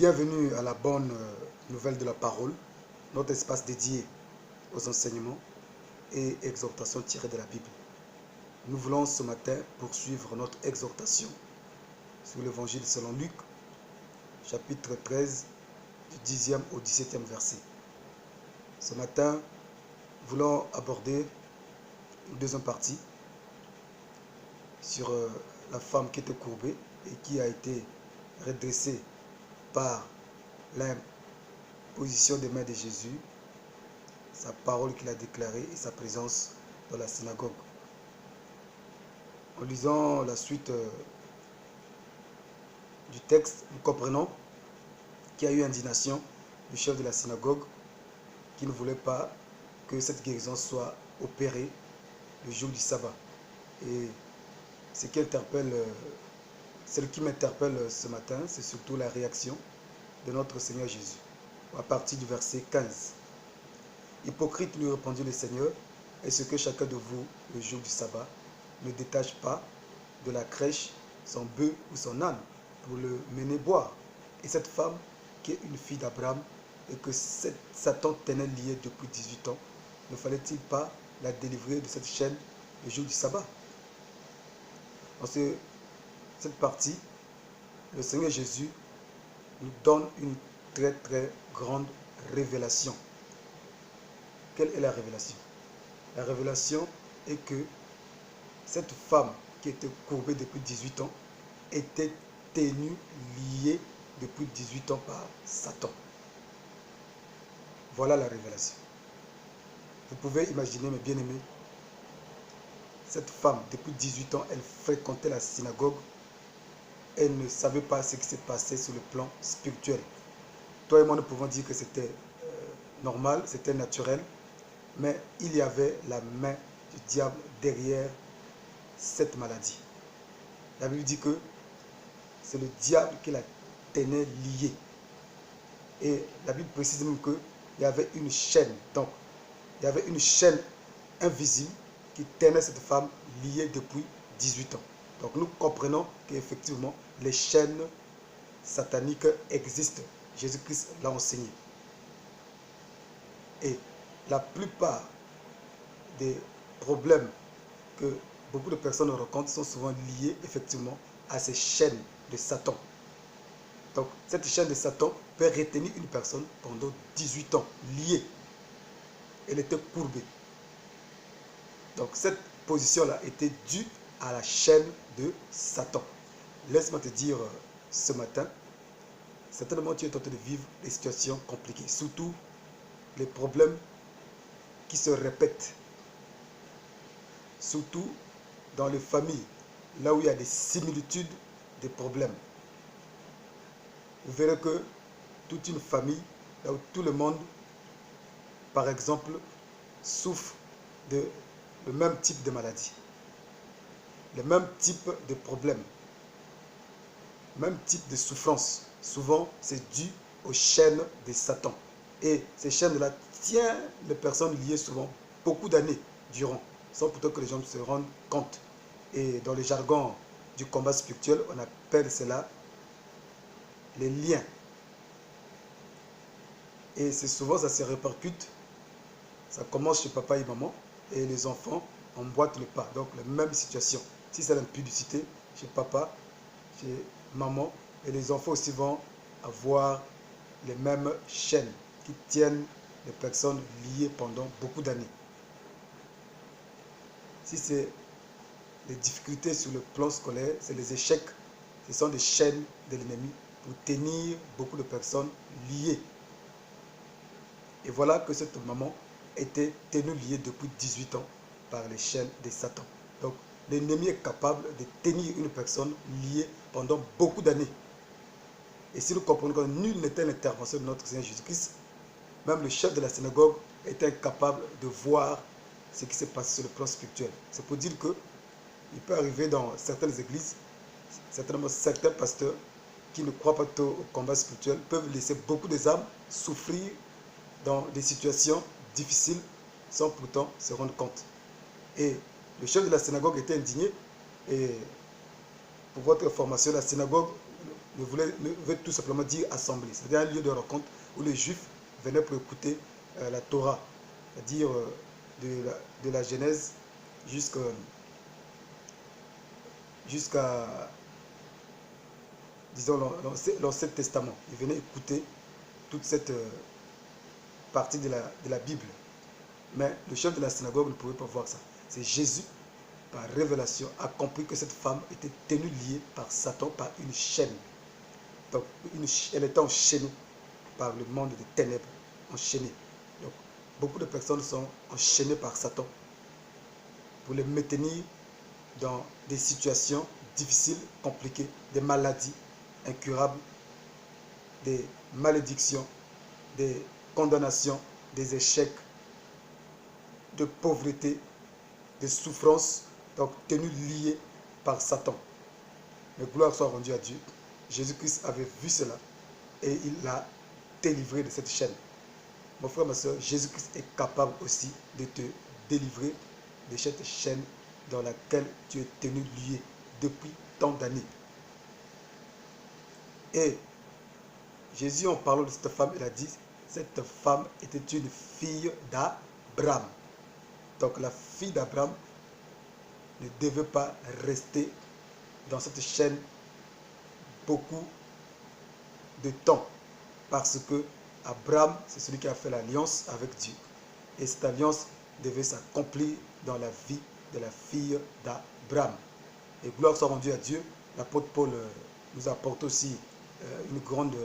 Bienvenue à la bonne nouvelle de la parole, notre espace dédié aux enseignements et exhortations tirées de la Bible. Nous voulons ce matin poursuivre notre exhortation sur l'évangile selon Luc, chapitre 13, du 10e au 17e verset. Ce matin, nous voulons aborder une deuxième partie sur la femme qui était courbée et qui a été redressée par l'imposition des mains de Jésus, sa parole qu'il a déclarée et sa présence dans la synagogue. En lisant la suite du texte, nous comprenons qu'il y a eu indignation du chef de la synagogue qui ne voulait pas que cette guérison soit opérée le jour du sabbat. Et ce qui m'interpelle ce matin, c'est surtout la réaction de notre Seigneur Jésus. À partir du verset 15. Hypocrite, lui répondit le Seigneur, est-ce que chacun de vous, le jour du sabbat, ne détache pas de la crèche son bœuf ou son âne pour le mener boire? Et cette femme, qui est une fille d'Abraham, et que Satan tenait liée depuis 18 ans, ne fallait-il pas la délivrer de cette chaîne le jour du sabbat? Dans cette partie, le Seigneur Jésus nous donne une très très grande révélation. Quelle est la révélation? La révélation est que cette femme qui était courbée depuis 18 ans était tenue liée depuis 18 ans par Satan. Voilà la révélation. Vous pouvez imaginer, mes bien-aimés, cette femme, depuis 18 ans, elle fréquentait la synagogue. Elle ne savait pas ce qui s'est passé sur le plan spirituel. Toi et moi, nous pouvons dire que c'était normal, c'était naturel, mais il y avait la main du diable derrière cette maladie. La Bible dit que c'est le diable qui la tenait liée. Et la Bible précise même qu'il y avait une chaîne. Donc, il y avait une chaîne invisible qui tenait cette femme liée depuis 18 ans. Donc, nous comprenons qu'effectivement, les chaînes sataniques existent. Jésus-Christ l'a enseigné. Et la plupart des problèmes que beaucoup de personnes rencontrent sont souvent liés effectivement à ces chaînes de Satan. Donc cette chaîne de Satan peut retenir une personne pendant 18 ans, liée. Elle était courbée. Donc cette position-là était due à la chaîne de Satan. Laisse-moi te dire ce matin, certainement tu es en train de vivre des situations compliquées, surtout les problèmes qui se répètent, surtout dans les familles, là où il y a des similitudes des problèmes. Vous verrez que toute une famille, là où tout le monde, par exemple, souffre de le même type de maladie, le même type de problème, même type de souffrance. Souvent, c'est dû aux chaînes de Satan. Et ces chaînes-là tiennent les personnes liées souvent beaucoup d'années durant, sans pourtant que les gens se rendent compte. Et dans le jargon du combat spirituel, on appelle cela les liens. Et c'est souvent, ça se répercute, ça commence chez papa et maman, et les enfants emboîtent le pas. Donc, la même situation. Si c'est l'impudicité, chez papa, chez maman, et les enfants aussi vont avoir les mêmes chaînes qui tiennent les personnes liées pendant beaucoup d'années. Si c'est les difficultés sur le plan scolaire, c'est les échecs, ce sont des chaînes de l'ennemi pour tenir beaucoup de personnes liées. Et voilà que cette maman était tenue liée depuis 18 ans par les chaînes de Satan. Donc l'ennemi est capable de tenir une personne liée pendant beaucoup d'années. Et si nous comprenons que nul n'était l'intervention de notre Seigneur Jésus-Christ, même le chef de la synagogue était incapable de voir ce qui s'est passé sur le plan spirituel. C'est pour dire que il peut arriver dans certaines églises, certainement certains pasteurs qui ne croient pas au combat spirituel peuvent laisser beaucoup d'âmes souffrir dans des situations difficiles sans pourtant se rendre compte. Et le chef de la synagogue était indigné. Et pour votre information, la synagogue veut tout simplement dire assemblée. C'est-à-dire un lieu de rencontre où les Juifs venaient pour écouter la Torah, c'est-à-dire de la Genèse jusqu'à disons, l'Ancien Testament. Ils venaient écouter toute cette partie de la Bible. Mais le chef de la synagogue ne pouvait pas voir ça. C'est Jésus, par révélation, a compris que cette femme était tenue liée par Satan, par une chaîne. Donc, elle était enchaînée par le monde des ténèbres, enchaînée. Donc, beaucoup de personnes sont enchaînées par Satan pour les maintenir dans des situations difficiles, compliquées, des maladies incurables, des malédictions, des condamnations, des échecs, de pauvreté, de souffrances, donc tenues liées par Satan. Mais gloire soit rendue à Dieu. Jésus-Christ avait vu cela et il l'a délivré de cette chaîne. Mon frère, ma soeur, Jésus-Christ est capable aussi de te délivrer de cette chaîne dans laquelle tu es tenu lié depuis tant d'années. Et Jésus, en parlant de cette femme, il a dit, cette femme était une fille d'Abraham. Donc la fille d'Abraham ne devait pas rester dans cette chaîne beaucoup de temps. Parce que Abraham, c'est celui qui a fait l'alliance avec Dieu. Et cette alliance devait s'accomplir dans la vie de la fille d'Abraham. Et gloire soit rendue à Dieu. L'apôtre Paul nous apporte aussi une grande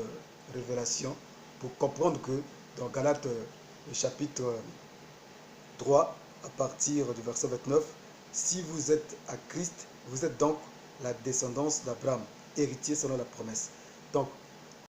révélation pour comprendre que dans Galates, le chapitre 3, à partir du verset 29, si vous êtes à Christ, vous êtes donc la descendance d'Abraham, héritier selon la promesse. Donc,